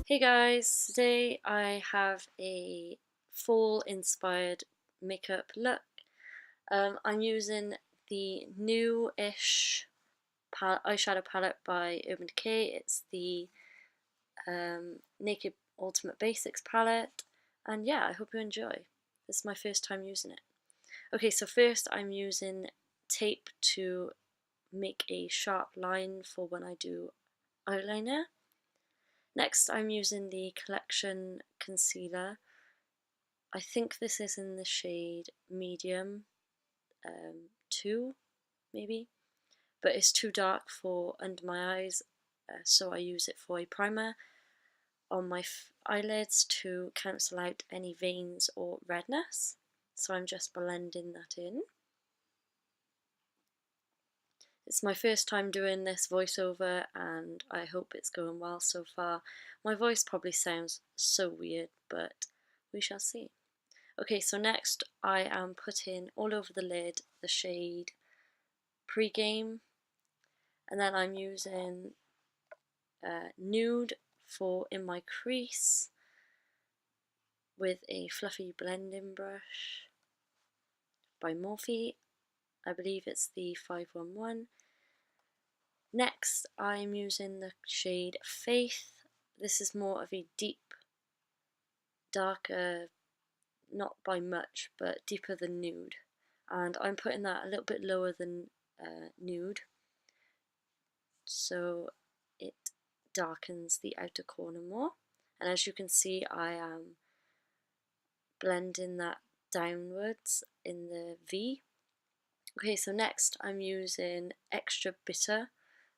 Hey guys, today I have a fall inspired makeup look. I'm using the new-ish eyeshadow palette by Urban Decay. It's the Naked Ultimate Basics palette, and yeah, I hope you enjoy. This is my first time using it. Okay, so first I'm using tape to make a sharp line for when I do eyeliner. Next, I'm using the Collection Concealer. I think this is in the shade Medium 2, maybe, but it's too dark for under my eyes, so I use it for a primer on my eyelids to cancel out any veins or redness. So I'm just blending that in. It's my first time doing this voiceover and I hope it's going well so far. My voice probably sounds so weird, but we shall see. Okay, so next I am putting all over the lid the shade Pre-Game, and then I'm using Nude for in my crease with a fluffy blending brush by Morphe. I believe it's the 511. Next, I'm using the shade Faith. This is more of a deep, darker, not by much, but deeper than Nude. And I'm putting that a little bit lower than Nude, so it darkens the outer corner more. And as you can see, I am blending that downwards in the V. Okay, so next I'm using Extra Bitter,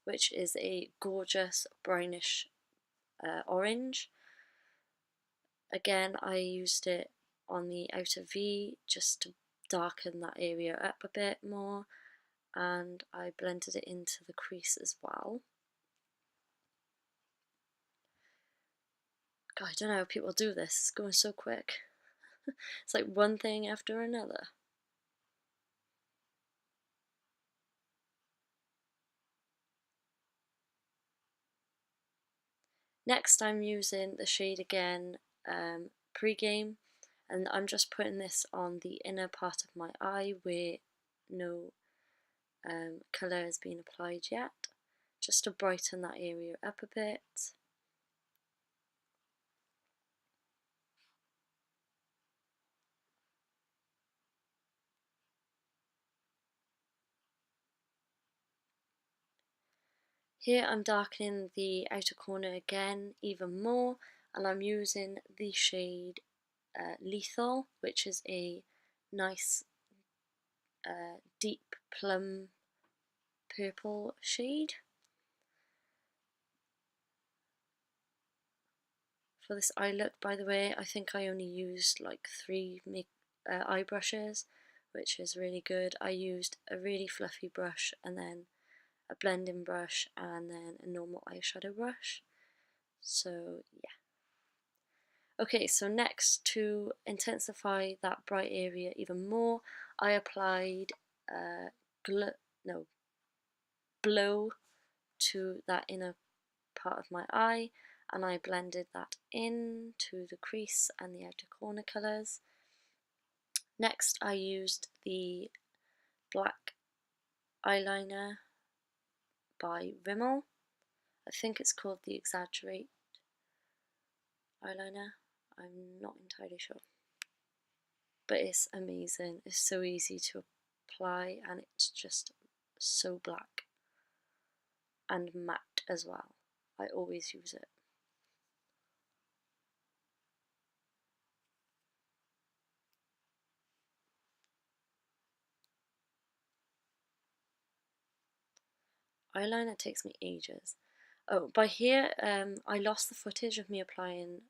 which is a gorgeous brownish orange. Again, I used it on the outer V just to darken that area up a bit more, and I blended it into the crease as well. God, I don't know how people do this, it's going so quick. It's like one thing after another. Next I'm using the shade again, Pre-Game, and I'm just putting this on the inner part of my eye where no colour has been applied yet, just to brighten that area up a bit. Here I'm darkening the outer corner again even more, and I'm using the shade Lethal, which is a nice deep plum purple shade. For this eye look, by the way, I think I only used like 3 eye brushes, which is really good. I used a really fluffy brush and then a blending brush and then a normal eyeshadow brush. So yeah. Okay, so next, to intensify that bright area even more, I applied blow to that inner part of my eye, and I blended that in to the crease and the outer corner colours. Next I used the black eyeliner by Rimmel. I think it's called the Exaggerate eyeliner, I'm not entirely sure. But it's amazing, it's so easy to apply and it's just so black and matte as well. I always use it. Eyeliner takes me ages. Oh, by here, I lost the footage of me applying,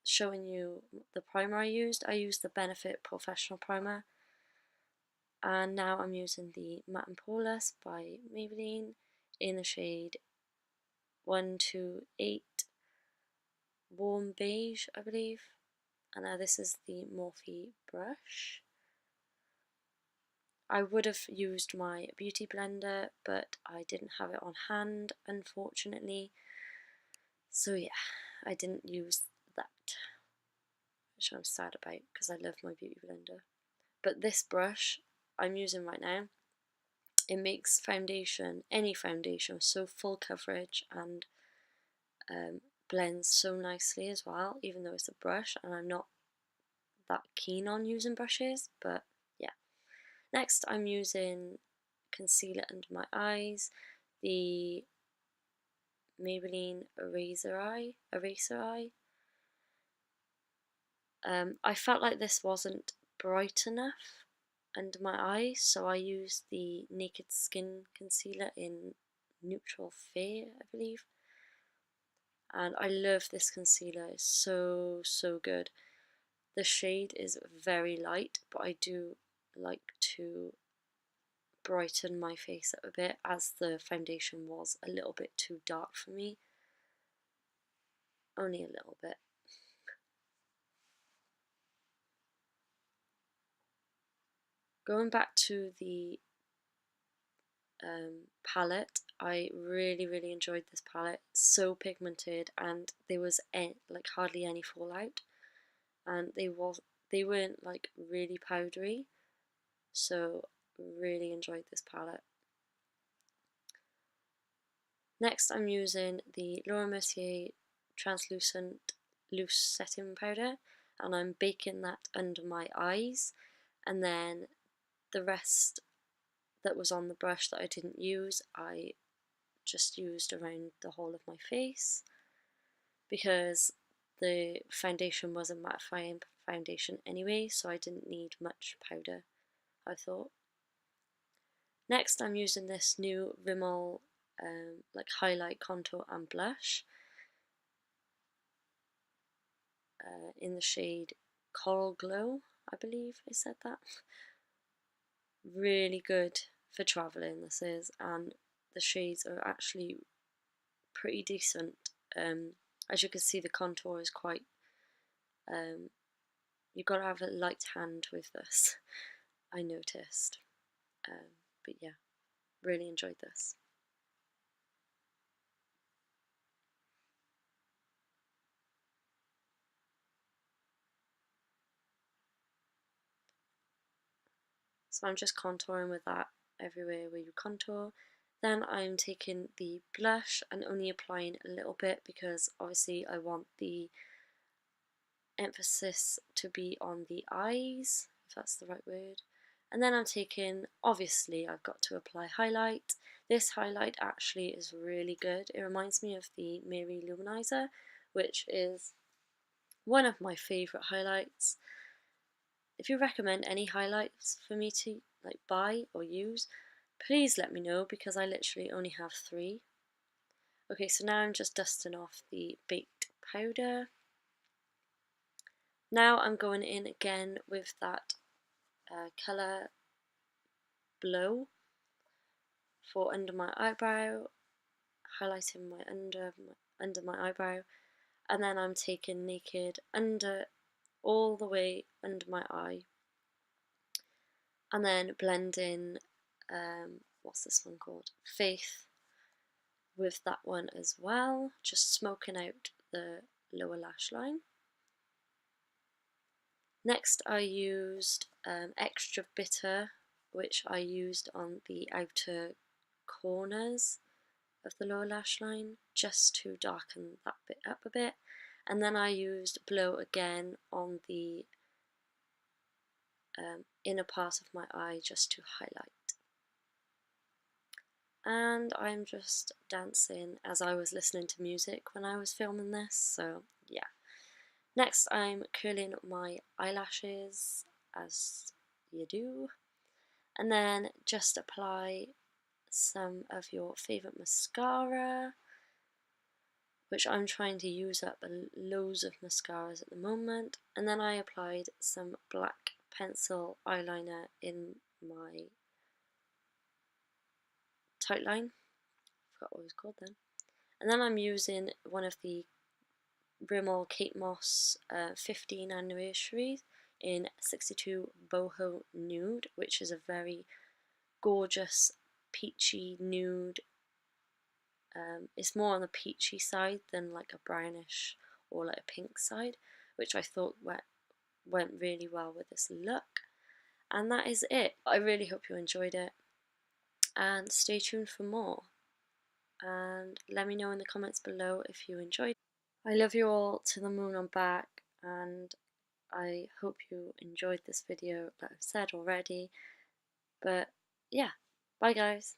showing you the primer I used. I used the Benefit POREfessional primer, and now I'm using the Matte and Poreless by Maybelline in the shade 128 Warm Beige, I believe. And now this is the Morphe brush. I would have used my beauty blender, but I didn't have it on hand, unfortunately. So yeah, I didn't use that, which I'm sad about because I love my beauty blender. But this brush I'm using right now, it makes foundation, any foundation, so full coverage and blends so nicely as well, even though it's a brush and I'm not that keen on using brushes, but yeah. Next I'm using concealer under my eyes, the Maybelline Eraser Eye. I felt like this wasn't bright enough under my eyes, so I used the Naked Skin concealer in Neutral Fair, I believe. And I love this concealer, it's so good. The shade is very light, but I do like to brighten my face up a bit, as the foundation was a little bit too dark for me. Only a little bit. Going back to the palette, I really enjoyed this palette. So pigmented, and there was like hardly any fallout, and they weren't like really powdery, so really enjoyed this palette. Next I'm using the Laura Mercier translucent loose setting powder, and I'm baking that under my eyes, and then the rest that was on the brush that I didn't use, I just used around the whole of my face, because the foundation was a mattifying foundation anyway, so I didn't need much powder, I thought. Next I'm using this new Rimmel like highlight, contour and blush in the shade Coral Glow, I believe I said that. Really good for travelling, this is, and the shades are actually pretty decent. As you can see, the contour is quite, you've got to have a light hand with this, I noticed. But yeah, really enjoyed this. So I'm just contouring with that everywhere where you contour. Then I'm taking the blush and only applying a little bit, because obviously I want the emphasis to be on the eyes, if that's the right word. And then I'm taking, obviously I've got to apply highlight. This highlight actually is really good. It reminds me of the Mary Luminizer, which is one of my favourite highlights. If you recommend any highlights for me to like buy or use, please let me know, because I literally only have 3. Okay, so now I'm just dusting off the baked powder. Now I'm going in again with that colour Blow for under my eyebrow, highlighting my under my eyebrow, and then I'm taking Naked under all the way under my eye, and then blending what's this one called, Faith, with that one as well, just smoking out the lower lash line. Next I used Extra Bitter, which I used on the outer corners of the lower lash line, just to darken that bit up a bit, and then I used Blow again on the inner part of my eye, just to highlight. And I'm just dancing as I was listening to music when I was filming this, so yeah. Next I'm curling my eyelashes, as you do, and then just apply some of your favourite mascara, which I'm trying to use up loads of mascaras at the moment, and then I applied some black pencil eyeliner in my tight line, forgot what it was called then, and then I'm using one of the Rimmel Kate Moss 15 anniversary in 62 Boho Nude, which is a very gorgeous peachy nude. It's more on the peachy side than like a brownish or like a pink side, which I thought went really well with this look. And that is it. I really hope you enjoyed it, and stay tuned for more. And let me know in the comments below if you enjoyed. I love you all to the moon and back, and I hope you enjoyed this video, like I've said already. But yeah, bye guys.